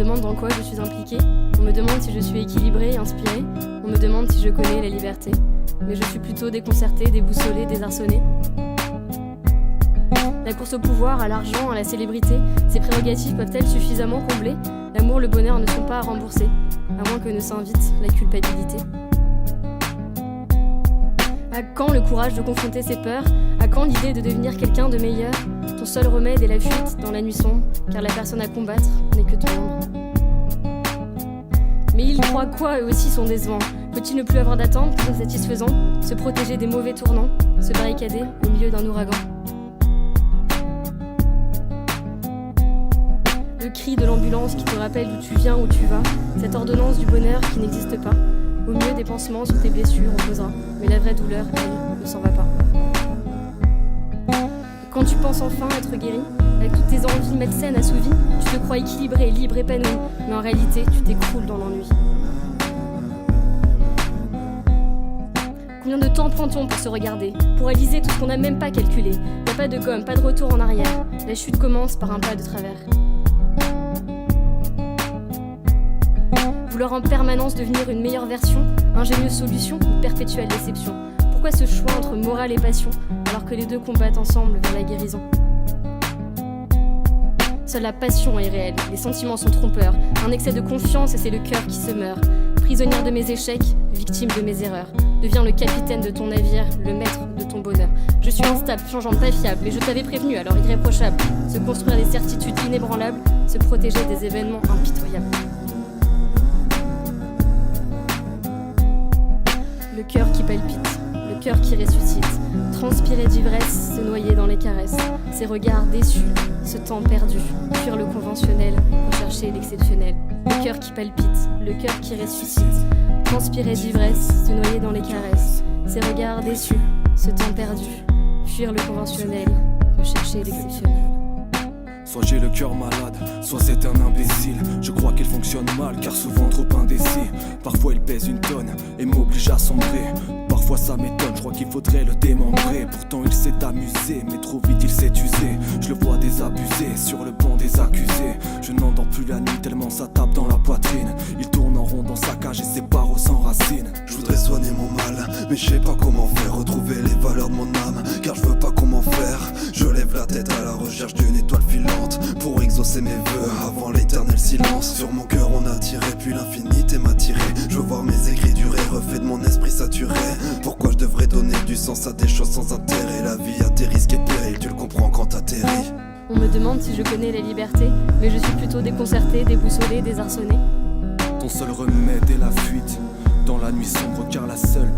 demande dans quoi je suis impliquée. On me demande si je suis équilibrée et inspirée. On me demande si je connais la liberté. Mais je suis plutôt déconcertée, déboussolée, désarçonnée. La course au pouvoir, à l'argent, à la célébrité, ces prérogatives peuvent-elles suffisamment combler? L'amour, le bonheur ne sont pas à rembourser, à moins que ne s'invite la culpabilité. À quand le courage de confronter ses peurs? À quand l'idée de devenir quelqu'un de meilleur? Ton seul remède est la fuite dans la nuit sombre, car la personne à combattre n'est que ton ombre. Mais ils croient quoi? Eux aussi sont décevants. Faut-il ne plus avoir d'attente, insatisfaisant? Se protéger des mauvais tournants, se barricader au milieu d'un ouragan. Le cri de l'ambulance qui te rappelle d'où tu viens, où tu vas, cette ordonnance du bonheur qui n'existe pas. Au mieux des pansements sur tes blessures on posera, mais la vraie douleur, elle, ne s'en va pas. Quand tu penses enfin être guéri, avec toutes tes envies malsaines assouvies, tu te crois équilibré, libre, épanoui, mais en réalité, tu t'écroules dans l'ennui. Combien de temps prend-on pour se regarder, pour réaliser tout ce qu'on n'a même pas calculé? Y'a pas de gomme, pas de retour en arrière. La chute commence par un pas de travers. Vouloir en permanence devenir une meilleure version, ingénieuse solution ou perpétuelle déception? Pourquoi ce choix entre morale et passion, alors que les deux combattent ensemble vers la guérison? Seule la passion est réelle, les sentiments sont trompeurs. Un excès de confiance et c'est le cœur qui se meurt. Prisonnière de mes échecs, victime de mes erreurs. Deviens le capitaine de ton navire, le maître de ton bonheur. Je suis instable, changeante, pas fiable, mais je t'avais prévenu, alors irréprochable. Se construire des certitudes inébranlables, se protéger des événements impitoyables. Le cœur qui palpite, le cœur qui ressuscite, transpirer d'ivresse, se noyer dans les caresses, ces regards déçus, ce temps perdu, fuir le conventionnel, rechercher l'exceptionnel. Le cœur qui palpite, le cœur qui ressuscite, transpirer d'ivresse, se noyer dans les caresses, ces regards déçus, ce temps perdu, fuir le conventionnel, rechercher l'exceptionnel. Soit j'ai le cœur malade, soit c'est un imbécile. Je crois qu'il fonctionne mal car souvent trop indécis. Parfois il pèse une tonne et m'oblige à sombrer. Parfois ça m'étonne, je crois qu'il faudrait le démembrer. Pourtant il s'est amusé, mais trop vite il s'est usé. Je le vois désabusé sur le banc des accusés. Je n'endors plus la nuit tellement ça tape dans la poitrine. Il tourne en rond dans sa cage et ses barreaux s'enracinent. Je voudrais soigner mon mal, mais je sais pas comment faire. Retrouver les valeurs de mon âme, car je veux pas comment faire. Je lève la tête à la recherche d'une étoile filante pour exaucer mes vœux avant l'éternel silence. Sur mon cœur on a tiré, puis l'infinité m'a tiré. Je veux voir mes écrits durer, refait de mon esprit saturé. Pourquoi je devrais donner du sens à des choses sans intérêt? La vie a des risques et périls, tu le comprends quand t'atterris. On me demande si je connais la liberté, mais je suis plutôt déconcertée, déboussolée, désarçonnée. Ton seul remède est la fuite dans la nuit sombre, car la seule